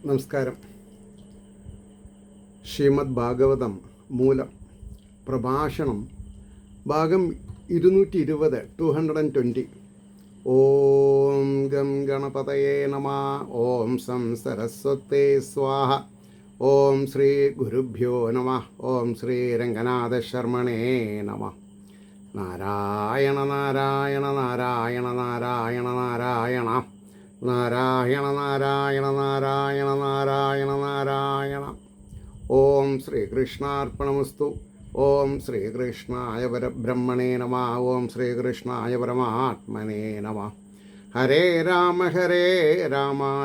നമസ്കാരം. ശ്രീമദ് ഭാഗവതം മൂലം പ്രഭാഷണം ഭാഗം 220 220. ഓം ഗം ഗണപതയേ നമഃ. ഓം സം സരസ്വതേ സ്വാഹ. ഓം ശ്രീ ഗുരുഭ്യോ നമഃ. ഓം ശ്രീ രംഗനാഥ ശർമ്മണേ നമഃ. നാരായണ നാരായണ നാരായണ നാരായണ നാരായണ നാരായണ നാരായണ നാരായണ നാരായണ നാരായണ. ഓം ശ്രീകൃഷ്ണാർപ്പണമസ്തു. ഓം ശ്രീകൃഷ്ണായ പരബ്രഹ്മണേ നമഃ. ഓം ശ്രീകൃഷ്ണായ പരമാത്മനേ നമഃ. ഹരേ രാമ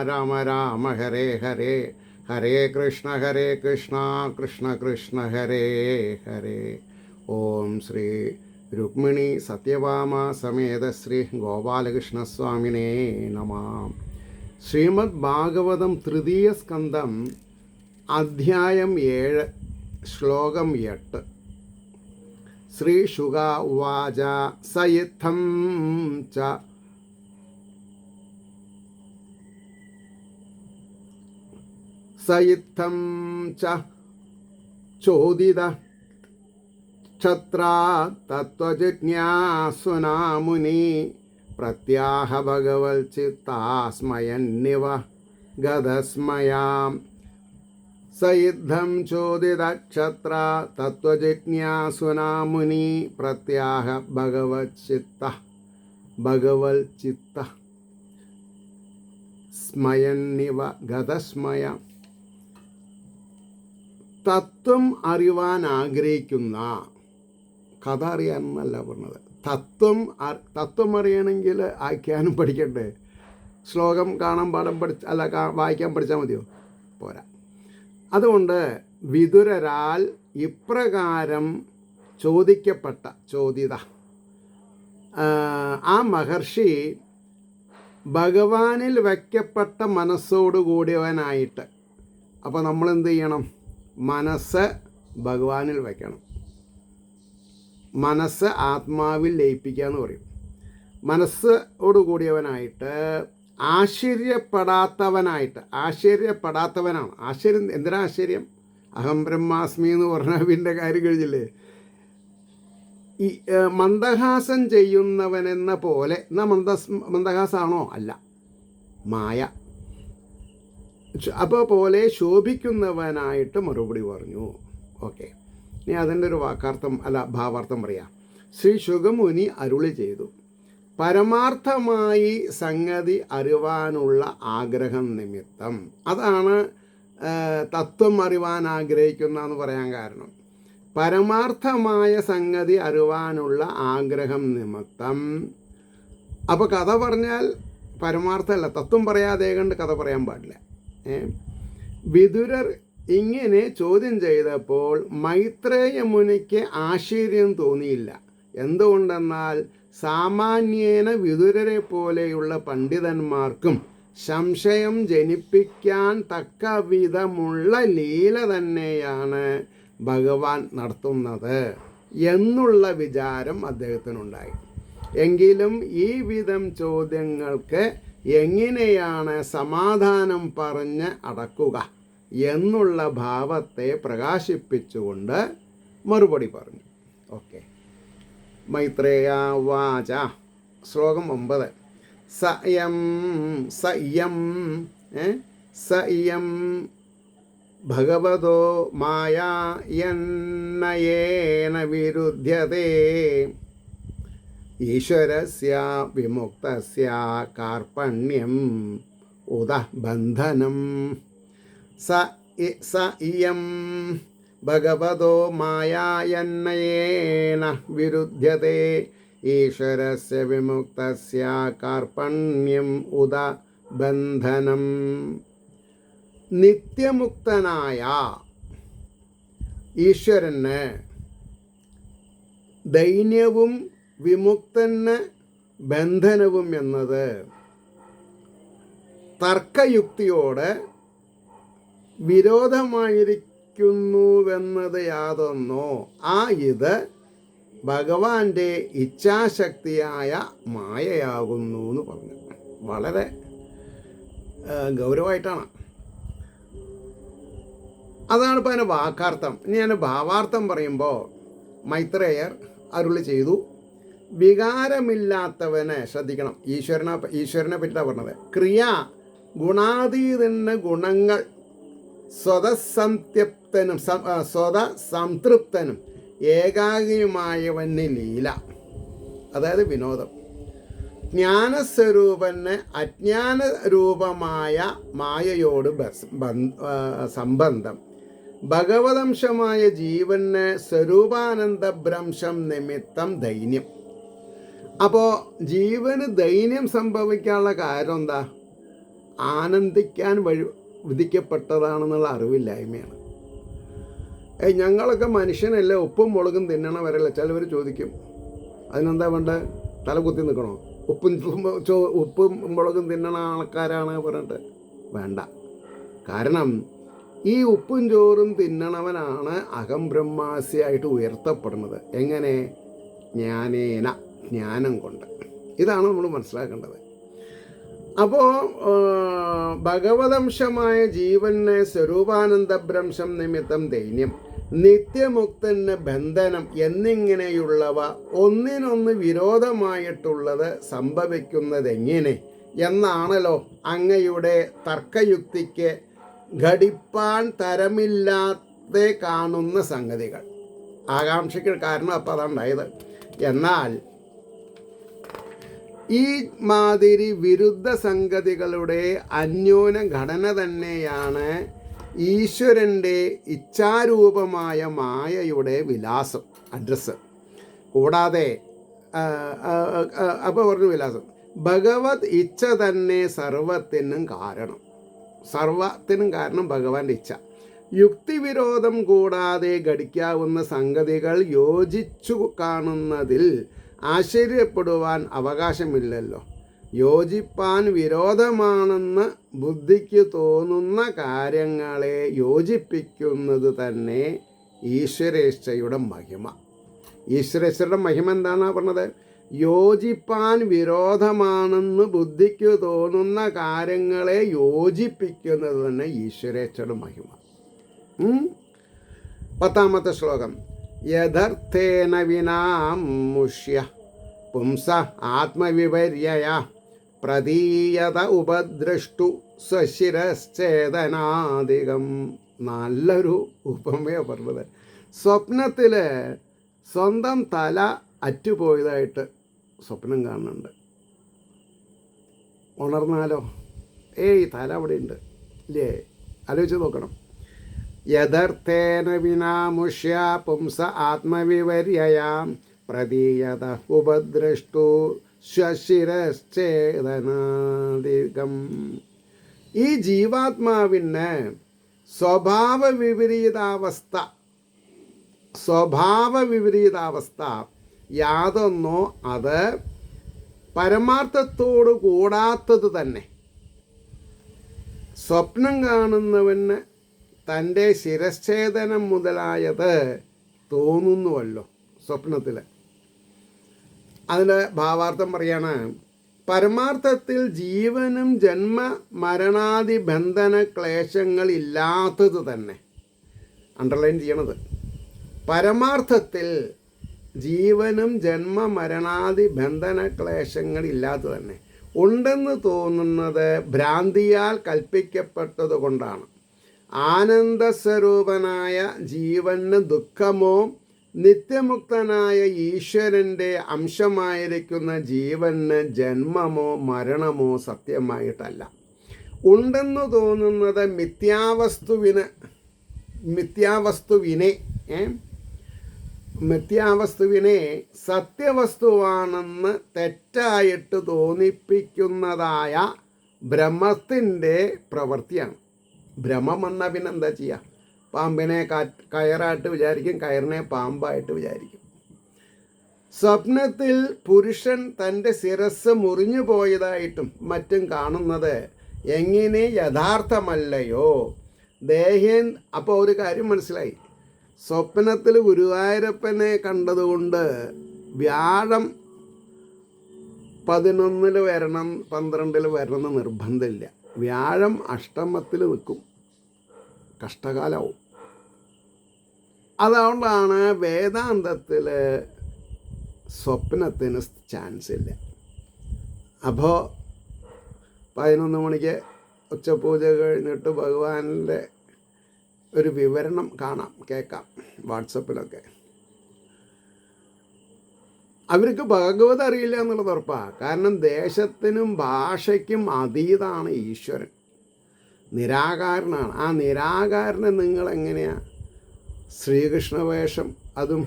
രാമ രാമ ഹരേ ഹരേ. ഹരേ കൃഷ്ണ കൃഷ്ണ കൃഷ്ണ ഹരേ ഹരേ. ഓം ശ്രീ രുക്മിണി സത്യഭാമ സമേത ശ്രീ ഗോപാലകൃഷ്ണസ്വാമിനേ നമഃ. ശ്രീമദ് ഭാഗവതം തൃതീയ സ്കന്ധം അധ്യായം 7 ശ്ലോകം 8. ശ്രീ ശുക ഉവാച സയിത്തം ച സയിത്തം ച ചോദിത ക്ഷത്രാ തത്വജിജ്ഞാസുനാ മുനി പ്രത്യാഹ ഭഗവൽചിത്താസ്മയന്നിവ ഗതസ്മയാം. സയിദ്ധം ചോദിതക്ഷത്ര തത്വജിജ്ഞാസുനാ മുനി പ്രത്യാഹ ഭഗവൽചിത്ത സ്മയന്നിവ ഗതസ്മയാം. തത്വം അറിവാൻ ആഗ്രഹിക്കുന്ന, കഥ അറിയാനെന്നല്ല പറഞ്ഞത്, തത്വം അറിയണമെങ്കിൽ ആഖ്യാനം പഠിക്കണ്ടേ? ശ്ലോകം കാണാൻ പാഠം വായിക്കാൻ പഠിച്ചാൽ മതിയോ? പോരാ. അതുകൊണ്ട് വിതുരരാൽ ഇപ്രകാരം ചോദിക്കപ്പെട്ട ചോദിത ആ മഹർഷി ഭഗവാനിൽ വയ്ക്കപ്പെട്ട മനസ്സോടുകൂടിയവനായിട്ട്. അപ്പോൾ നമ്മളെന്ത് ചെയ്യണം? മനസ്സ് ഭഗവാനിൽ വയ്ക്കണം. മനസ്സ് ആത്മാവിൽ ലയിപ്പിക്കുക എന്ന് പറയും. മനസ്സോടുകൂടിയവനായിട്ട് ആശ്ചര്യപ്പെടാത്തവനാണ്. ആശ്ചര്യം എന്തിനാ ആശ്ചര്യം? അഹം ബ്രഹ്മാസ്മി എന്ന് പറഞ്ഞതിൻ്റെ കാര്യം കഴിഞ്ഞില്ലേ? ഈ മന്ദഹാസം ചെയ്യുന്നവനെന്ന പോലെ. എന്നാൽ മന്ദഹാസമാണോ? അല്ല, മായ. അപ്പോൾ പോലെ ശോഭിക്കുന്നവനായിട്ട് മറുപടി പറഞ്ഞു. ഓക്കെ, ഇനി അതിൻ്റെ ഒരു ഭാവാർത്ഥം പറയാം. ശ്രീ ശുകമുനി അരുളി ചെയ്തു, പരമാർത്ഥമായി സംഗതി അറിവാനുള്ള ആഗ്രഹം നിമിത്തം. അതാണ് തത്വം അറിവാൻ ആഗ്രഹിക്കുന്ന എന്ന് പറയാൻ കാരണം. പരമാർത്ഥമായ സംഗതി അറിവാനുള്ള ആഗ്രഹം നിമിത്തം. അപ്പോൾ കഥ പറഞ്ഞാൽ പരമാർത്ഥമല്ല, തത്വം പറയാതെ കണ്ട് കഥ പറയാൻ പാടില്ല. വിതുരർ ഇങ്ങനെ ചോദ്യം ചെയ്തപ്പോൾ മൈത്രേയ മുനിക്ക് ആശ്ചര്യം തോന്നിയില്ല. എന്തുകൊണ്ടെന്നാൽ സാമാന്യേന വിതുരരെ പോലെയുള്ള പണ്ഡിതന്മാർക്കും സംശയം ജനിപ്പിക്കാൻ തക്ക വിധമുള്ള ലീല തന്നെയാണ് ഭഗവാൻ നടത്തുന്നത് എന്നുള്ള വിചാരം അദ്ദേഹത്തിനുണ്ടായി. എങ്കിലും ഈ വിധം ചോദ്യങ്ങൾക്ക് എങ്ങനെയാണ് സമാധാനം പറഞ്ഞ് അടക്കുക എന്നുള്ള ഭാവത്തെ പ്രകാശിപ്പിച്ചുകൊണ്ട് മറുപടി പറഞ്ഞു. ഓക്കെ, മൈത്രേയ വാച. ശ്ലോകം 9. സയം ഭഗവതോ മായായന്നയേന വിരുദ്ധ്യതേ ഈശ്വരസ്യ വിമുക്തസ്യ കാർപണ്യം ഉദ ബന്ധനം. ഇയം ഭഗവതോ മായായന്നയേന വിരുദ്ധ്യതേ ഈശ്വരസ്യ വിമുക്തസ്യ കാർപണ്യം ഉദ ബന്ധനം. നിത്യമുക്തനായ ഈശ്വരന് ദൈന്യവും വിമുക്തന് ബന്ധനവും എന്നത് തർക്കയുക്തിയോട് വിരോധമായിരിക്കുന്നുവെന്നത് യാതൊന്നോ ഇത് ഭഗവാന്റെ ഇച്ഛാശക്തിയായ മായയാകുന്നു എന്ന് പറഞ്ഞു. വളരെ ഗൗരവമായിട്ടാണ്. അതാണ് ഇപ്പോൾ അതിൻ്റെ വാക്കാർത്ഥം. ഇനി ഞാൻ ഭാവാർത്ഥം പറയുമ്പോൾ മൈത്രേയർ അരുളി ചെയ്തു, വികാരമില്ലാത്തവന്, ശ്രദ്ധിക്കണം, ഈശ്വരനെ പറ്റിയാണ് പറഞ്ഞത്, ക്രിയ ഗുണാതീതന് ഗുണങ്ങൾ സ്വതസംതൃപ്തനും ഏകാഗിയുമായവന് ലീല, അതായത് വിനോദം. ജ്ഞാനസ്വരൂപന് അജ്ഞാന രൂപമായ മായയോട് സംബന്ധം. ഭഗവതംശമായ ജീവന് സ്വരൂപാനന്ദ ഭ്രംശം നിമിത്തം ദൈന്യം. അപ്പോൾ ജീവന് ദൈന്യം സംഭവിക്കാനുള്ള കാരണം എന്താ? ആനന്ദിക്കാൻ വിധിക്കപ്പെട്ടതാണെന്നുള്ള അറിവില്ലായ്മയാണ്. ഞങ്ങളൊക്കെ മനുഷ്യനല്ലേ, ഉപ്പും മുളകും തിന്നണവരല്ല. ചിലവർ ചോദിക്കും, അതിനെന്താ വേണ്ടത്? തല കുത്തി നിൽക്കണോ? ഉപ്പും മുളകും തിന്നണ ആൾക്കാരാണ് പറഞ്ഞിട്ട് വേണ്ട. കാരണം ഈ ഉപ്പും ചോറും തിന്നണവനാണ് അഹം ബ്രഹ്മാസിയായിട്ട് ഉയർത്തപ്പെടുന്നത്. എങ്ങനെ? ജ്ഞാനേന, ജ്ഞാനം കൊണ്ട്. ഇതാണ് നമ്മൾ മനസ്സിലാക്കേണ്ടത്. അപ്പോൾ ഭഗവതംശമായ ജീവന് സ്വരൂപാനന്ദഭ്രംശം നിമിത്തം ദൈന്യം, നിത്യമുക്തന് ബന്ധനം എന്നിങ്ങനെയുള്ളവ ഒന്നിനൊന്ന് വിരോധമായിട്ടുള്ളത് സംഭവിക്കുന്നതെങ്ങനെ എന്നാണല്ലോ അങ്ങയുടെ തർക്കയുക്തിക്ക് ഘടിപ്പാൻ തരമില്ലാതെ കാണുന്ന സംഗതികൾ. ആകാംക്ഷയ്ക്ക് കാരണം അപ്പം അതുണ്ടായത്. എന്നാൽ ഈ മാതിരി വിരുദ്ധ സംഗതികളുടെ അന്യോന്യ ഘടന തന്നെയാണ് ഈശ്വരൻ്റെ ഇച്ഛാരൂപമായ മായയുടെ വിലാസം, അഡ്രസ്സ്. കൂടാതെ അപ്പോൾ പറഞ്ഞു വിലാസം, ഭഗവത് ഇച്ഛ തന്നെ സർവത്തിനും കാരണം ഭഗവാന്റെ ഇച്ഛ. യുക്തിവിരോധം കൂടാതെ ഘടിക്കാവുന്ന സംഗതികൾ യോജിച്ചു കാണുന്നതിൽ ആശ്ചര്യപ്പെടുവാൻ അവകാശമില്ലല്ലോ. യോജിപ്പാൻ വിരോധമാണെന്ന് ബുദ്ധിക്ക് തോന്നുന്ന കാര്യങ്ങളെ യോജിപ്പിക്കുന്നത് തന്നെ ഈശ്വരേച്ഛയുടെ മഹിമ. ഈശ്വരേച്ഛയുടെ മഹിമ എന്താണെന്നാണ് പറഞ്ഞത്? യോജിപ്പാൻ വിരോധമാണെന്ന് ബുദ്ധിക്ക് തോന്നുന്ന കാര്യങ്ങളെ യോജിപ്പിക്കുന്നത് തന്നെ ഈശ്വരേച്ഛയുടെ മഹിമ. 10ാമത്തെ ശ്ലോകം. യഥർത്ഥേന വിനാമുഷ്യ പുംസ ആത്മവിപര്യയ പ്രതീയത ഉപദ്രഷ്ടു സ്വശിരശ്ചേതനാധികം. നല്ലൊരു ഉപമയാണ് പറഞ്ഞത്. സ്വപ്നത്തിൽ സ്വന്തം തല അറ്റുപോയതായിട്ട് സ്വപ്നം കാണുന്നുണ്ട്. ഉണർന്നാലോ, തല അവിടെ ഉണ്ട് ഇല്ലേ? ആലോചിച്ച് നോക്കണം. യഥർത്ഥേന വിനാമുഷ്യ പുംസ ആത്മവിപര്യയാം പ്രതീയത ഉപദ്രഷ്ടു സ്വശിരശ്ചേതനാധികം. ഈ ജീവാത്മാവിന് സ്വഭാവ വിപരീതാവസ്ഥ യാതൊന്നോ അത് പരമാർത്ഥത്തോട് കൂടാത്തത് തന്നെ. സ്വപ്നം കാണുന്നവന് തൻ്റെ ശിരശ്ഛേദനം മുതലായത് തോന്നുന്നുവല്ലോ സ്വപ്നത്തിൽ. അതിൻ്റെ ഭാവാർത്ഥം പറയാണ്, പരമാർത്ഥത്തിൽ ജീവനും ജന്മ മരണാദി ബന്ധന ക്ലേശങ്ങൾ ഇല്ലാത്തത് തന്നെ. അണ്ടർലൈൻ ചെയ്യണത്, പരമാർത്ഥത്തിൽ ജീവനും ജന്മ മരണാദി ബന്ധന ക്ലേശങ്ങൾ ഇല്ലാത്തത് തന്നെ. ഉണ്ടെന്ന് തോന്നുന്നത് ഭ്രാന്തിയാൽ കൽപ്പിക്കപ്പെട്ടത് കൊണ്ടാണ്. ആനന്ദസ്വരൂപനായ ജീവന് ദുഃഖമോ നിത്യമുക്തനായ ഈശ്വരൻ്റെ അംശമായിരിക്കുന്ന ജീവന് ജന്മമോ മരണമോ സത്യമായിട്ടല്ല. ഉണ്ടെന്ന് തോന്നുന്നത് മിഥ്യാവസ്തുവിനെ സത്യവസ്തുവാണെന്ന് തെറ്റായിട്ട് തോന്നിപ്പിക്കുന്നതായ ഭ്രമത്തിൻ്റെ പ്രവൃത്തിയാണ്. ഭ്രമം വന്നാൽ പിന്നെ എന്താ ചെയ്യുക? പാമ്പിനെ കയറായിട്ട് വിചാരിക്കും, കയറിനെ പാമ്പായിട്ട് വിചാരിക്കും. സ്വപ്നത്തിൽ പുരുഷൻ തൻ്റെ ശിരസ് മുറിഞ്ഞു പോയതായിട്ടും മറ്റും കാണുന്നത് എങ്ങനെ യഥാർത്ഥമല്ലയോ ദേഹേൻ. അപ്പോൾ ഒരു കാര്യം മനസ്സിലായി, സ്വപ്നത്തിൽ ഗുരുവായൂരപ്പനെ കണ്ടതുകൊണ്ട് വ്യാഴം 11 വരണം 12 വരണം എന്ന് നിർബന്ധമില്ല. വ്യാഴം അഷ്ടമത്തിൽ നിൽക്കും, കഷ്ടകാലമാവും. അതുകൊണ്ടാണ് വേദാന്തത്തിൽ സ്വപ്നത്തിന് ചാൻസ് ഇല്ല. അപ്പോൾ 11 മണിക്ക് ഉച്ചപൂജ കഴിഞ്ഞിട്ട് ഭഗവാന്റെ ഒരു വിവരണം കാണാം, കേൾക്കാം വാട്സപ്പിലൊക്കെ. അവർക്ക് ഭഗവത് അറിയില്ല എന്നുള്ളത് ഉറപ്പാണ്. കാരണം ദേശത്തിനും ഭാഷയ്ക്കും അതീതാണ് ഈശ്വരൻ, നിരാകാരനാണ്. ആ നിരാകാരനെ നിങ്ങളെങ്ങനെയാണ് ശ്രീകൃഷ്ണ വേഷം, അതും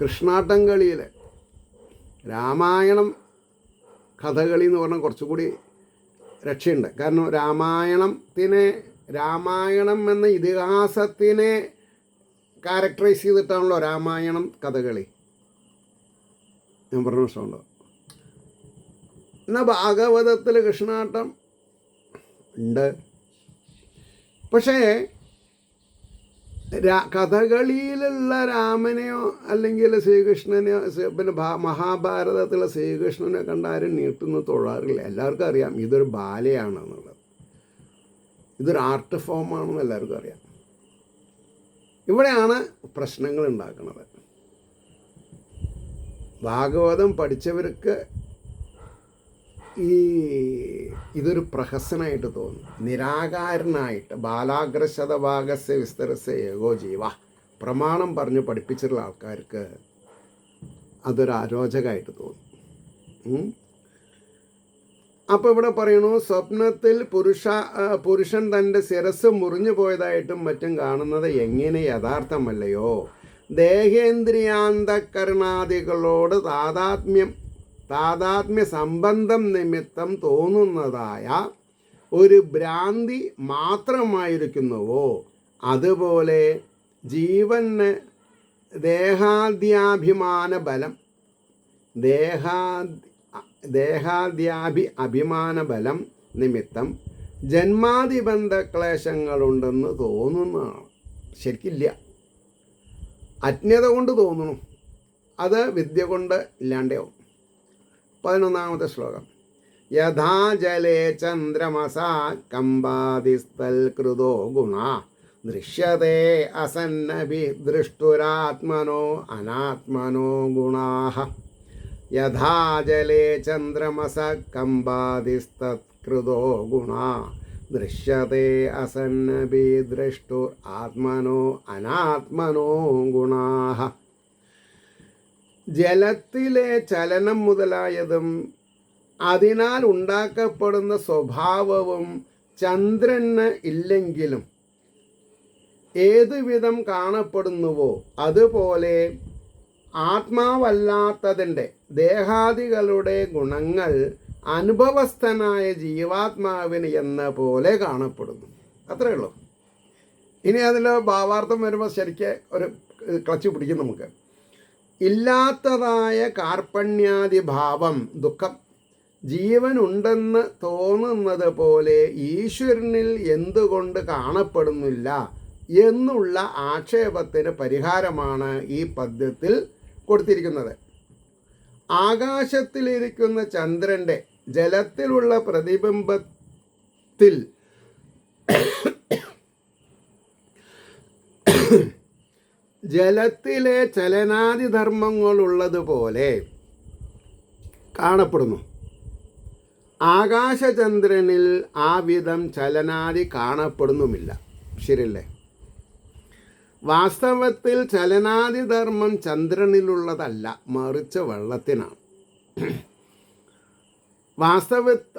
കൃഷ്ണാട്ടം കളിയിൽ രാമായണം കഥകളി എന്ന് പറഞ്ഞാൽ കുറച്ചുകൂടി രക്ഷയുണ്ട്. കാരണം രാമായണം എന്ന ഇതിഹാസത്തിനെ ക്യാരക്ടറൈസ് ചെയ്തിട്ടാണല്ലോ രാമായണം കഥകളി. ഞാൻ പറഞ്ഞ പ്രശ്നമുണ്ടോ? എന്നാൽ ഭാഗവതത്തിൽ കൃഷ്ണാട്ടം ഉണ്ട്. പക്ഷേ കഥകളിയിലുള്ള രാമനെയോ അല്ലെങ്കിൽ ശ്രീകൃഷ്ണനെയോ, പിന്നെ മഹാഭാരതത്തിലെ ശ്രീകൃഷ്ണനെ കണ്ട ആരും നീട്ടുന്നു തൊഴാറില്ല. എല്ലാവർക്കും അറിയാം ഇതൊരു ബാലയാണെന്നുള്ളത്, ഇതൊരു ആർട്ട് ഫോമാണെന്ന് എല്ലാവർക്കും അറിയാം. ഇവിടെയാണ് പ്രശ്നങ്ങൾ ഉണ്ടാക്കുന്നത്. ഭാഗവതം പഠിച്ചവർക്ക് ഇതൊരു പ്രഹസനമായിട്ട് തോന്നും, നിരാകാരനായിട്ട്. ബാലാഗ്രശതഭാഗസ്യ വിസ്തരസ്യ ഏകോ ജീവ പ്രമാണം പറഞ്ഞ് പഠിപ്പിച്ചിട്ടുള്ള ആൾക്കാർക്ക് അതൊരു അരോചകമായിട്ട് തോന്നും. അപ്പോൾ ഇവിടെ പറയണു, സ്വപ്നത്തിൽ പുരുഷൻ തൻ്റെ ശിരസ് മുറിഞ്ഞു പോയതായിട്ടും മറ്റും കാണുന്നത് എങ്ങനെ യഥാർത്ഥമല്ലയോ? ദേഹേന്ദ്രിയാന്തകരണാദികളോട് താതാത്മ്യ സംബന്ധം നിമിത്തം തോന്നുന്നതായ ഒരു ഭ്രാന്തി മാത്രമായിരിക്കുന്നുവോ? അതുപോലെ ജീവന് അഭിമാന ബലം നിമിത്തം ജന്മാദിബന്ധ ക്ലേശങ്ങളുണ്ടെന്ന് തോന്നുന്നതാണ്. ശരിക്കില്ല, അജ്ഞത കൊണ്ട് തോന്നുന്നു, അത് വിദ്യ കൊണ്ട് ഇല്ലാണ്ടാവും. 11-ാമത്തെ ശ്ലോകം. യഥാ ജലേ ചന്ദ്രമസാ കമ്പാദിസ്ഥൽ കൃതോ ഗുണ ദൃശ്യത്തെ അസന്നഭി ദൃഷ്ടുരാത്മനോ അനാത്മനോ ഗുണാഃ. യഥാ ജലേ ചന്ദ്രമസ കമ്പാദിസ്തത്കൃതോ ഗുണ ദൃശ്യത്തെ അസന്നഭി ദൃഷ്ടുർ ആത്മനോ അനാത്മനോ ഗുണാഃ. ജലത്തിലെ ചലനം മുതലായതും അതിനാൽ ഉണ്ടാക്കപ്പെടുന്ന സ്വഭാവവും ചന്ദ്രന് ഇല്ലെങ്കിലും ഏതുവിധം കാണപ്പെടുന്നുവോ അതുപോലെ ആത്മാവല്ലാത്തതിൻ്റെ ദേഹാദികളുടെ ഗുണങ്ങൾ അനുഭവസ്ഥനായ ജീവാത്മാവിന് എന്ന പോലെ കാണപ്പെടുന്നു. അത്രയേ ഉള്ളൂ. ഇനി അതിൽ ഭാവാർത്ഥം വരുമ്പോൾ ശരിക്ക് ഒരു ക്ലച്ച് പിടിക്കും നമുക്ക്. ഇല്ലാത്തതായ കാർപ്പണ്യാദി ഭാവം, ദുഃഖം, ജീവനുണ്ടെന്ന് തോന്നുന്നത് പോലെ ഈശ്വരനിൽ എന്തുകൊണ്ട് കാണപ്പെടുന്നില്ല എന്നുള്ള ആക്ഷേപത്തിന് പരിഹാരമാണ് ഈ പദ്യത്തിൽ കൊടുത്തിരിക്കുന്നത്. ആകാശത്തിലിരിക്കുന്ന ചന്ദ്രൻ്റെ ജലത്തിലുള്ള പ്രതിബിംബത്തിൽ ജലത്തിലെ ചലനാദിധർമ്മങ്ങളുള്ളതുപോലെ കാണപ്പെടുന്നു. ആകാശചന്ദ്രനിൽ ആ വിധം ചലനാദി കാണപ്പെടുന്നുമില്ല. ശരിയല്ലേ? വാസ്തവത്തിൽ ചലനാദിധർമ്മം ചന്ദ്രനിലുള്ളതല്ല, മറിച്ച് വെള്ളത്തിനാണ്.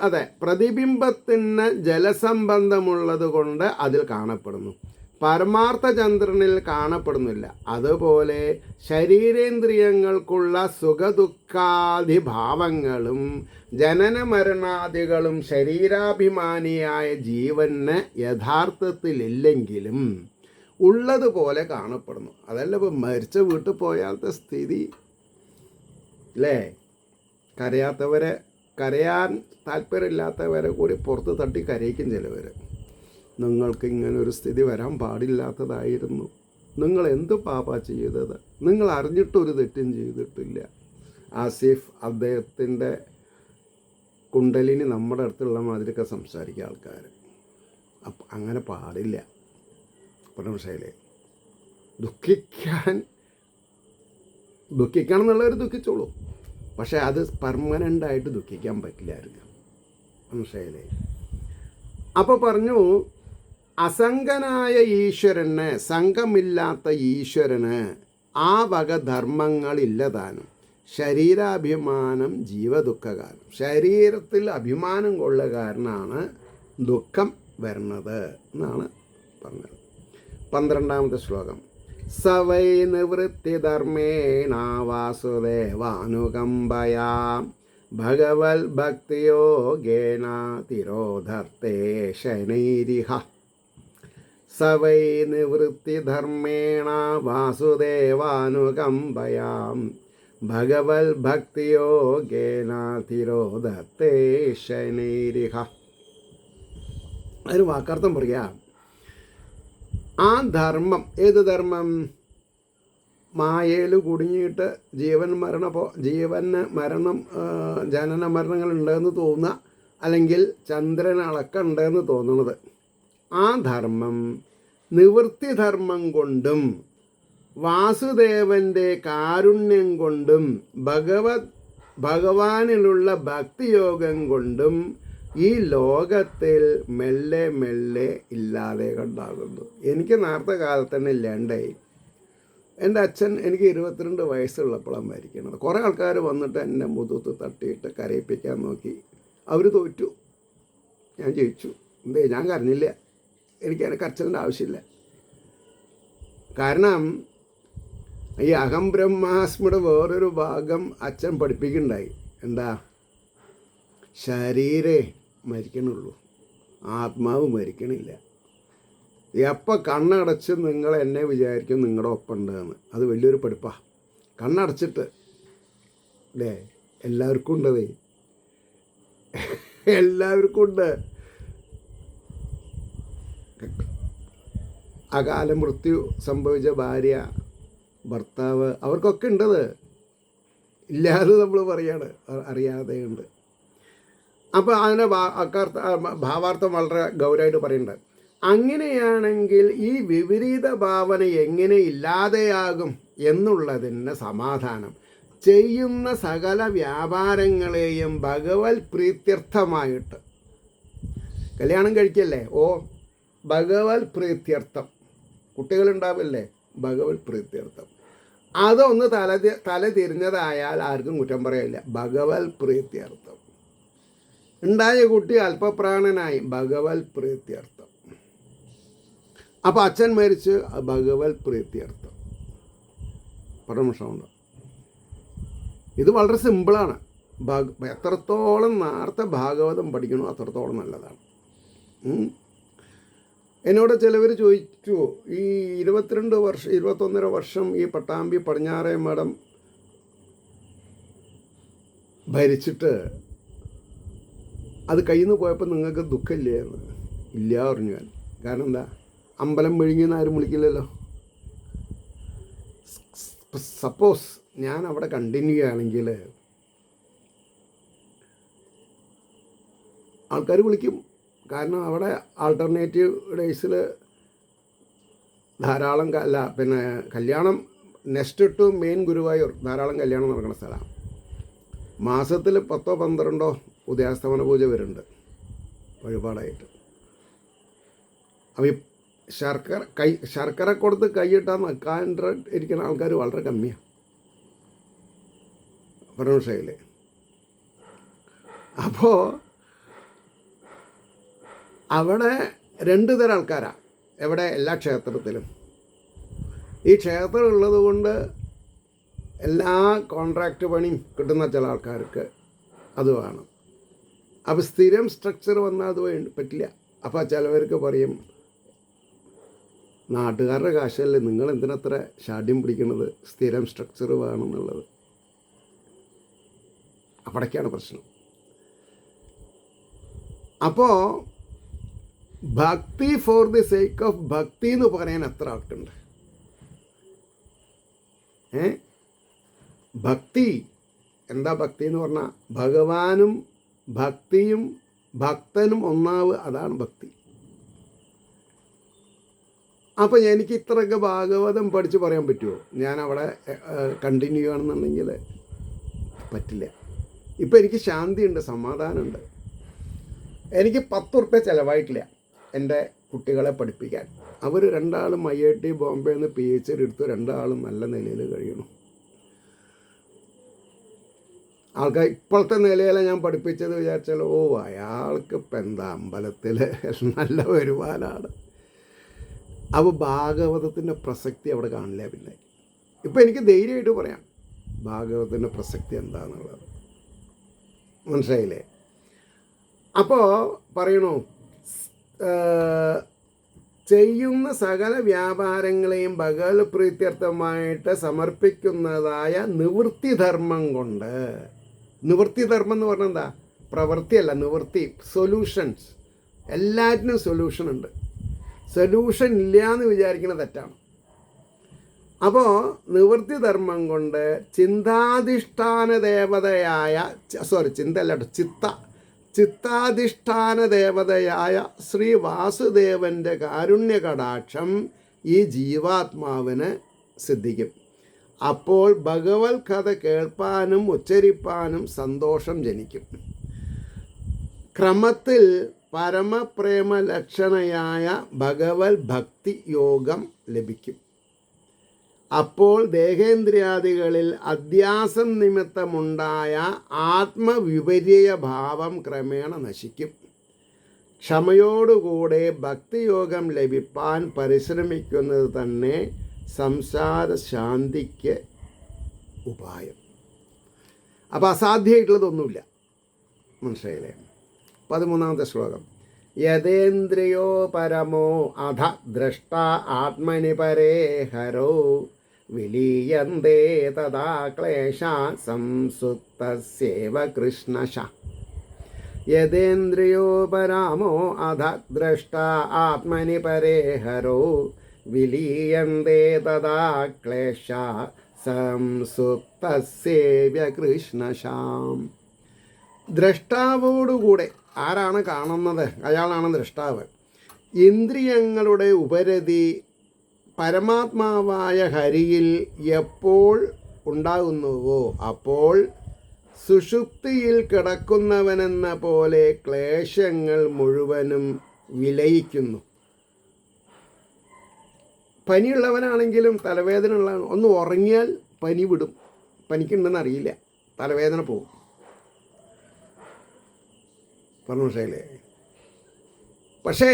അതെ, പ്രതിബിംബത്തിന് ജലസംബന്ധമുള്ളത് കൊണ്ട് അതിൽ കാണപ്പെടുന്നു, പരമാർത്ഥ ചന്ദ്രനിൽ കാണപ്പെടുന്നില്ല. അതുപോലെ ശരീരേന്ദ്രിയങ്ങൾക്കുള്ള സുഖദുഃഖാദിഭാവങ്ങളും ജനനമരണാദികളും ശരീരാഭിമാനിയായ ജീവന് യഥാർത്ഥത്തിലില്ലെങ്കിലും ഉള്ളതുപോലെ കാണപ്പെടുന്നു. അതല്ല ഇപ്പോൾ മരിച്ച വീട്ടിൽ പോയാലത്തെ സ്ഥിതി അല്ലേ? കരയാൻ താല്പര്യമില്ലാത്തവരെ കൂടി പുറത്ത് തട്ടി കരയിക്കും ചിലവർ. നിങ്ങൾക്ക് ഇങ്ങനൊരു സ്ഥിതി വരാൻ പാടില്ലാത്തതായിരുന്നു. നിങ്ങൾ എന്ത് പാപ ചെയ്തത്? നിങ്ങൾ അറിഞ്ഞിട്ടൊരു തെറ്റും ചെയ്തിട്ടില്ല. ആസിഫ് അദ്ദേഹത്തിൻ്റെ കുണ്ടലിനി നമ്മുടെ അടുത്തുള്ള മാതിരിയൊക്കെ സംസാരിക്കുക ആൾക്കാർ. അങ്ങനെ പാടില്ല. മനസ്സിലായില്ലേ? ദുഃഖിക്കണം എന്നുള്ളവർ ദുഃഖിച്ചോളൂ. പക്ഷേ അത് പെർമനൻ്റായിട്ട് ദുഃഖിക്കാൻ പറ്റില്ല ആർക്കും. മനസ്സിലായില്ലേ? അപ്പോൾ പറഞ്ഞു, അസംഗനായ ഈശ്വരന്, സംഘമില്ലാത്ത ഈശ്വരന് ആ വക ധർമ്മങ്ങളില്ലതാനും. ശരീരാഭിമാനം ജീവദുഃഖകാരം. ശരീരത്തിൽ അഭിമാനം കൊള്ളുക കാരണമാണ് ദുഃഖം വരുന്നത് എന്നാണ് പറഞ്ഞത്. 12ാമത്തെ ശ്ലോകം. സവൈ നിവൃത്തിധർമ്മേണ വാസുദേവാനുകമ്പയാ ഭഗവൽ ഭക്തിയോഗേന തിരോധർത്തേ ശനൈരിഹ. സവൈ നിവൃത്തിധർമ്മേണ വാസുദേവാനുകമ്പയാ ഭഗവൽ ഭക്തിയോഗേന തിരോധർത്തേ ശനൈരിഹ. അതിന് വാക്കർത്ഥം പറയാം. ആ ധർമ്മം, ഏത് ധർമ്മം? മായയിൽ കുടുങ്ങിയിട്ട് ജീവന് മരണം, ജനന മരണങ്ങളുണ്ടെന്ന് തോന്നുക, അല്ലെങ്കിൽ ചന്ദ്രനളക്കുണ്ടെന്ന് തോന്നുന്നത്. ആ ധർമ്മം നിവൃത്തിധർമ്മം കൊണ്ടും വാസുദേവൻ്റെ കാരുണ്യം കൊണ്ടും ഭഗവാനിലുള്ള ഭക്തിയോഗം കൊണ്ടും ഈ ലോകത്തിൽ മെല്ലെ മെല്ലെ ഇല്ലാതെ കണ്ടാകുന്നു. എനിക്ക് നേരത്തെ കാലത്ത് തന്നെ ഇല്ലാണ്ടായി. എൻ്റെ അച്ഛൻ എനിക്ക് 22 വയസ്സുള്ളപ്പോഴാണ് മരിക്കണത്. കുറേ ആൾക്കാർ വന്നിട്ട് എന്നെ മുതുത്ത് തട്ടിയിട്ട് കരയിപ്പിക്കാൻ നോക്കി. അവർ തോറ്റു, ഞാൻ ജയിച്ചു. ഞാൻ കരഞ്ഞില്ല. എനിക്ക് കരച്ചിലിൻ്റെ ആവശ്യമില്ല. കാരണം ഈ അഹം ബ്രഹ്മാസ്മിയുടെ വേറൊരു ഭാഗം അച്ഛൻ പഠിപ്പിക്കുന്നുണ്ടായി. എന്താ? ശരീരേ മരിക്കണുള്ളൂ, ആത്മാവ് മരിക്കണില്ല. എപ്പോൾ കണ്ണടച്ച് നിങ്ങൾ എന്നെ വിചാരിക്കും നിങ്ങളുടെ ഒപ്പം ഉണ്ടെന്ന്. അത് വലിയൊരു പഠിപ്പാണ്. കണ്ണടച്ചിട്ട് അല്ലേ, എല്ലാവർക്കും ഉണ്ടതേ, എല്ലാവർക്കും ഉണ്ട്. അകാല മൃത്യു സംഭവിച്ച ഭാര്യ, ഭർത്താവ്, അവർക്കൊക്കെ ഉണ്ടത്. ഇല്ലാതെ നമ്മൾ പറയാണ്, അറിയാതെ ഉണ്ട്. അപ്പോൾ അതിൻ്റെ ഭാവാർത്ഥം വളരെ ഗൗരവമായിട്ട് പറയുന്നുണ്ട്. അങ്ങനെയാണെങ്കിൽ ഈ വിപരീത ഭാവന എങ്ങനെ ഇല്ലാതെയാകും എന്നുള്ളതിന് സമാധാനം, ചെയ്യുന്ന സകല വ്യാപാരങ്ങളെയും ഭഗവത് പ്രീത്യർത്ഥമായിട്ട്, കല്യാണം കഴിക്കല്ലേ, ഭഗവത് പ്രീത്യർത്ഥം, കുട്ടികളുണ്ടാവില്ലേ, ഭഗവത് പ്രീത്യർത്ഥം, അതൊന്ന് തല തിരിഞ്ഞതായാൽ ആർക്കും കുറ്റം പറയില്ല. ഭഗവത് പ്രീത്യർത്ഥം. ഉണ്ടായ കുട്ടി അല്പപ്രാണനായി, ഭഗവത് പ്രീത്യർത്ഥം. അപ്പോൾ അച്ഛൻ മരിച്ച്, ഭഗവത് പ്രീത്യർത്ഥം. പരമശമുണ്ട്. ഇത് വളരെ സിമ്പിളാണ്. എത്രത്തോളം നേരത്തെ ഭാഗവതം പഠിക്കണോ അത്രത്തോളം നല്ലതാണ്. എന്നോട് ചിലവർ ചോദിച്ചു, ഈ 21.5 വർഷം ഈ പട്ടാമ്പി പടിഞ്ഞാറേ മഠം ഭരിച്ചിട്ട് അത് കയ്യിൽ നിന്ന് പോയപ്പോൾ നിങ്ങൾക്ക് ദുഃഖമില്ലേ എന്ന്. ഇല്ല പറഞ്ഞു ഞാൻ. കാരണം എന്താ? അമ്പലം വിഴുങ്ങിയെന്ന് ആരും വിളിക്കില്ലല്ലോ. സപ്പോസ് ഞാൻ അവിടെ കണ്ടിന്യൂ ചെയ്യുകയാണെങ്കിൽ ആൾക്കാർ വിളിക്കും. കാരണം അവിടെ ആൾട്ടർനേറ്റീവ് ഡേയ്സിൽ ധാരാളം കല്യാണം, നെക്സ്റ്റ് ടു മെയിൻ ഗുരുവായൂർ ധാരാളം കല്യാണം നടക്കുന്ന സ്ഥലമാണ്. മാസത്തിൽ 10-12 ഉദയാസ്തമന പൂജ വരുന്നുണ്ട് വഴിപാടായിട്ട്. അപ്പോൾ ഈ ശർക്കര കൊടുത്ത് കൈയിട്ടാൽ നിൽക്കാൻ ഇരിക്കുന്ന ആൾക്കാർ വളരെ കമ്മിയാണ് പരമശയിലെ. അപ്പോൾ അവിടെ 2 തരം ആൾക്കാരാണ്. എവിടെ? എല്ലാ ക്ഷേത്രത്തിലും. ഈ ക്ഷേത്രം ഉള്ളത് കൊണ്ട് എല്ലാ കോൺട്രാക്റ്റ് പണിയും കിട്ടുന്ന ചില ആൾക്കാർക്ക് അത് വേണം. അപ്പോൾ സ്ഥിരം സ്ട്രക്ചർ വന്നാൽ അത് പറ്റില്ല. അപ്പോൾ ചിലവർക്ക് പറയും, നാട്ടുകാരുടെ കാശല്ലേ, നിങ്ങൾ എന്തിനത്ര ഷാഠ്യം പിടിക്കുന്നത്, സ്ഥിരം സ്ട്രക്ചർ വേണമെന്നുള്ളത്. അവിടേക്കാണ് പ്രശ്നം. അപ്പോൾ ഭക്തി ഫോർ ദി സേക്ക് ഓഫ് ഭക്തി എന്ന് പറയാൻ എത്ര ആൾക്കുണ്ട്? ഭക്തി എന്താ? ഭക്തി എന്ന് പറഞ്ഞാൽ ഭഗവാനും ഭക്തിയും ഭക്തനും ഒന്നാവ്, അതാണ് ഭക്തി. അപ്പോൾ എനിക്ക് ഇത്രയൊക്കെ ഭാഗവതം പഠിച്ച് പറയാൻ പറ്റുമോ? ഞാൻ അവിടെ കണ്ടിന്യൂ ആണെന്നുണ്ടെങ്കിൽ പറ്റില്ല. ഇപ്പോൾ എനിക്ക് ശാന്തിയുണ്ട്, സമാധാനമുണ്ട്. എനിക്ക് 10 ഉറുപ്പ്യ ചിലവായിട്ടില്ല എൻ്റെ കുട്ടികളെ പഠിപ്പിക്കാൻ. അവർ 2 ആളും IIT ബോംബെയിൽ നിന്ന് PhD എടുത്ത് 2 ആളും നല്ല നിലയിൽ കഴിയണം. ആൾക്കാർ ഇപ്പോഴത്തെ നിലയിലെ ഞാൻ പഠിപ്പിച്ചത് വിചാരിച്ചാൽ അയാൾക്ക് ഇപ്പം എന്താ അമ്പലത്തിൽ നല്ല വരുമാനമാണ്. അപ്പോൾ ഭാഗവതത്തിൻ്റെ പ്രസക്തി അവിടെ കാണില്ല. പിന്നെ ഇപ്പം എനിക്ക് ധൈര്യമായിട്ട് പറയാം ഭാഗവതത്തിൻ്റെ പ്രസക്തി എന്താണെന്നുള്ളത്. മനസ്സിലായില്ലേ? അപ്പോൾ പറയണു, ചെയ്യുന്ന സകല വ്യാപാരങ്ങളെയും ഭഗവത് പ്രീത്യർത്ഥമായിട്ട് സമർപ്പിക്കുന്നതായ നിവൃത്തിധർമ്മം കൊണ്ട്, നിവൃത്തിധർമ്മം എന്ന് പറഞ്ഞാൽ എന്താ? പ്രവൃത്തിയല്ല, നിവൃത്തി, സൊല്യൂഷൻസ്. എല്ലാറ്റിനും സൊല്യൂഷൻ ഉണ്ട്. സൊല്യൂഷൻ ഇല്ല എന്ന് വിചാരിക്കുന്നത് തെറ്റാണ്. അപ്പോൾ നിവൃത്തിധർമ്മം കൊണ്ട് ചിന്താധിഷ്ഠാന ദേവതയായ ചിത്താധിഷ്ഠാന ദേവതയായ ശ്രീ വാസുദേവൻ്റെ കാരുണ്യ കടാക്ഷം ഈ ജീവാത്മാവിന് സിദ്ധിക്കും. അപ്പോൾ ഭഗവത് കഥ കേൾപ്പാനും ഉച്ചരിപ്പാനും സന്തോഷം ജനിക്കും. ക്രമത്തിൽ പരമപ്രേമ ലക്ഷണയായ ഭഗവത് ഭക്തി യോഗം ലഭിക്കും. അപ്പോൾ ദേഹേന്ദ്രിയാദികളിൽ അധ്യാസം നിമിത്തമുണ്ടായ ആത്മവിപര്യ ഭാവം ക്രമേണ നശിക്കും. ക്ഷമയോടുകൂടെ ഭക്തിയോഗം ലഭിപ്പാൻ പരിശ്രമിക്കുന്നത് തന്നെ സംസാര ശാന്തിക്ക് ഉപായം. അപ്പോൾ അസാധ്യമായിട്ടുള്ളതൊന്നുമില്ല. മനസ്സിലായില്ലേ? 13ാമത്തെ ശ്ലോകം. യതേന്ദ്രിയോ പരമോ അധ ദ്രഷ്ട ആത്മനി പരേ ഹരോ വിലീയന്തേ തഥാ ക്ലേശ സംസുപ്തസ്യേവ കൃഷ്ണശ. യതേന്ദ്രിയോ പരമോ അധ ദ്രഷ്ട ആത്മനി പരേ ഹരോ വിലീയന്തേ തഥാ ക്ലേശ സംസുപ്തസ്യേവ കൃഷ്ണശാം. ദ്രഷ്ടാവോടുകൂടെ, ആരാണ് കാണുന്നത്? അയാളാണ് ദ്രഷ്ടാവ്. ഇന്ദ്രിയങ്ങളുടെ ഉപരതി പരമാത്മാവായ ഹരിയിൽ എപ്പോൾ ഉണ്ടാകുന്നുവോ അപ്പോൾ സുഷുപ്തിയിൽ കിടക്കുന്നവനെന്ന പോലെ ക്ലേശങ്ങൾ മുഴുവനും വിലയിക്കുന്നു. പനിയുള്ളവനാണെങ്കിലും തലവേദന ഉള്ള ഒന്ന് ഉറങ്ങിയാൽ പനി വിടും. പനിക്കുണ്ടെന്ന് അറിയില്ല, തലവേദന പോകും. പറഞ്ഞു മനസ്സിലായില്ലേ? പക്ഷേ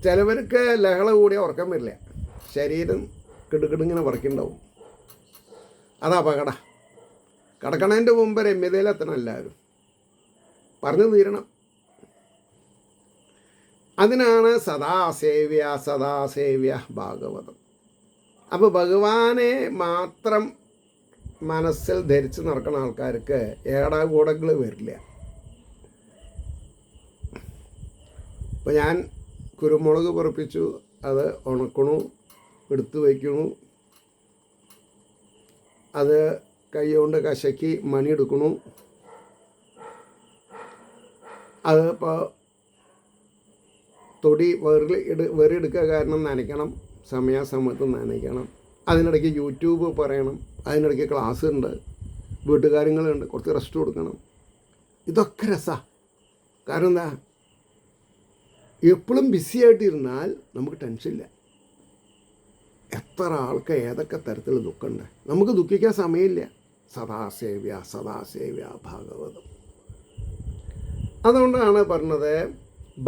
ചിലവർക്ക് ലഹള കൂടിയ ഉറക്കം വരില്ല, ശരീരം കിടുകിടിങ്ങനെ വറക്കുണ്ടാവും. അത് അപകട. കിടക്കണതിൻ്റെ മുമ്പ് രമ്യതയിലെത്തണം എല്ലാവരും, പറഞ്ഞു തീരണം. അതിനാണ് സദാസേവ്യ ഭാഗവതം. അപ്പോൾ ഭഗവാനെ മാത്രം മനസ്സിൽ ധരിച്ച് നടക്കുന്ന ആൾക്കാർക്ക് ഏടാകൂടങ്ങൾ വരില്ല. ഇപ്പോൾ ഞാൻ കുരുമുളക് പൊറപ്പിച്ചു, അത് ഉണക്കണു, എടുത്തു വയ്ക്കണു, അത് കൈ കൊണ്ട് കശക്കി മണിയെടുക്കണു. അത് ഇപ്പോൾ തൊടി വെറിയെടുക്കുക കാരണം നനയ്ക്കണം, സമയാസമയത്ത് നനയ്ക്കണം. അതിനിടയ്ക്ക് യൂട്യൂബ് പറയണം, അതിനിടയ്ക്ക് ക്ലാസ് ഉണ്ട്, വീട്ടുകാര്യങ്ങളുണ്ട്, കുറച്ച് റെസ്റ്റ് കൊടുക്കണം. ഇതൊക്കെ രസമാണ്. കാരണം എന്താ? എപ്പോഴും ബിസിയായിട്ടിരുന്നാൽ നമുക്ക് ടെൻഷനില്ല. എത്ര ആൾക്ക് ഏതൊക്കെ തരത്തിൽ ദുഃഖമുണ്ട്, നമുക്ക് ദുഃഖിക്കാൻ സമയമില്ല. സദാസേവ്യ ഭാഗവതം. അതുകൊണ്ടാണ് പറഞ്ഞത്,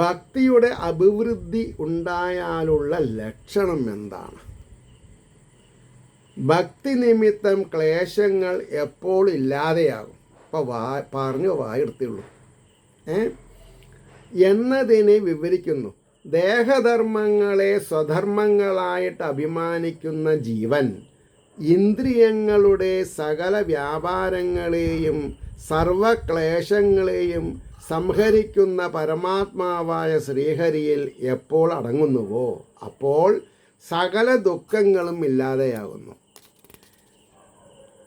ഭക്തിയുടെ അഭിവൃദ്ധി ഉണ്ടായാലുള്ള ലക്ഷണം എന്താണ്? ഭക്തി നിമിത്തം ക്ലേശങ്ങൾ എപ്പോൾ ഇല്ലാതെയാകും. ഇപ്പോൾ പറഞ്ഞു വായെടുത്തുള്ളൂ എന്നതിനെ വിവരിക്കുന്നു. ദേഹധർമ്മങ്ങളെ സ്വധർമ്മങ്ങളായിട്ട് അഭിമാനിക്കുന്ന ജീവൻ ഇന്ദ്രിയങ്ങളുടെ സകല വ്യാപാരങ്ങളെയും സർവക്ലേശങ്ങളെയും സംഹരിക്കുന്ന പരമാത്മാവായ ശ്രീഹരിയിൽ എപ്പോൾ അടങ്ങുന്നുവോ അപ്പോൾ സകല ദുഃഖങ്ങളും ഇല്ലാതെയാകുന്നു.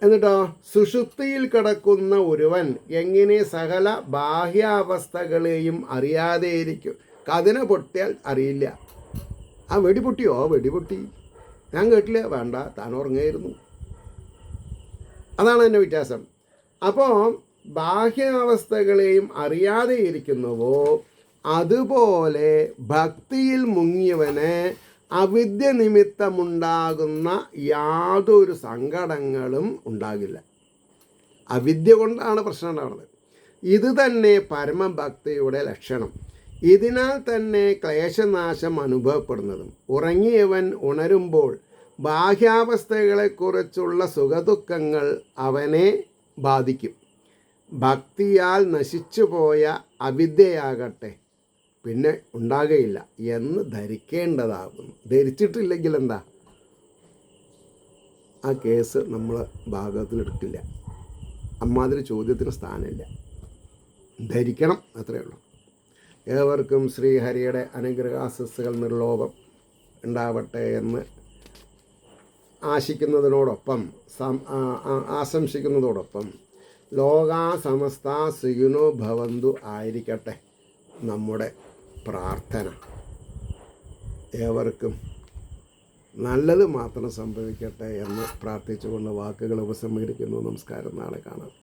എന്നിട്ടോ സുഷുപ്തിയിൽ കിടക്കുന്ന ഒരുവൻ എങ്ങനെ സകല ബാഹ്യാവസ്ഥകളെയും അറിയാതെയിരിക്കും? കതിന പൊട്ടിയാൽ അറിയില്ല, ആ വെടി പൊട്ടിയോ? വെടി പൊട്ടി. ഞാൻ കേട്ടില്ല. വേണ്ട, താൻ ഉറങ്ങായിരുന്നു. അതാണ് എൻ്റെ വ്യത്യാസം. അപ്പോൾ ബാഹ്യാവസ്ഥകളെയും അറിയാതെ ഇരിക്കുന്നുവോ അതുപോലെ ഭക്തിയിൽ മുങ്ങിയവന് അവിദ്യ നിമിത്തമുണ്ടാകുന്ന യാതൊരു സങ്കടങ്ങളും ഉണ്ടാകില്ല. അവിദ്യ കൊണ്ടാണ് പ്രശ്നം ഉണ്ടാകുന്നത്. ഇത് തന്നെ പരമഭക്തിയുടെ ലക്ഷണം. ഇതിനാൽ തന്നെ ക്ലേശനാശം അനുഭവപ്പെടുന്നതും. ഉറങ്ങിയവൻ ഉണരുമ്പോൾ ബാഹ്യാവസ്ഥകളെക്കുറിച്ചുള്ള സുഖദുഃഖങ്ങൾ അവനെ ബാധിക്കും. ഭക്തിയാൽ നശിച്ചുപോയ അവിദ്യയാകട്ടെ പിന്നെ ഉണ്ടാകുകയില്ല എന്ന് ധരിക്കേണ്ടതാകുന്നു. ധരിച്ചിട്ടില്ലെങ്കിൽ എന്താ, ആ കേസ് നമ്മൾ ഭാഗത്തിലെടുക്കില്ല. അമ്മാതിരി ചോദ്യത്തിന് സ്ഥാനമില്ല. ധരിക്കണം, അത്രയേ ഉള്ളൂ. ഏവർക്കും ശ്രീഹരിയുടെ അനുഗ്രഹാശസ്സുകൾ നിർലോഭം ഉണ്ടാവട്ടെ എന്ന് ആശംസിക്കുന്നതോടൊപ്പം ലോകാ സമസ്ത സുഖിനോ ഭവന്തു ആയിരിക്കട്ടെ നമ്മുടെ പ്രാർത്ഥന. ഏവർക്കും നല്ലത് മാത്രം സംഭവിക്കട്ടെ എന്ന് പ്രാർത്ഥിച്ചുകൊണ്ട് വാക്കുകൾ ഉപസംഹരിക്കുന്നു. നമസ്കാരം. നാളെ കാണാം.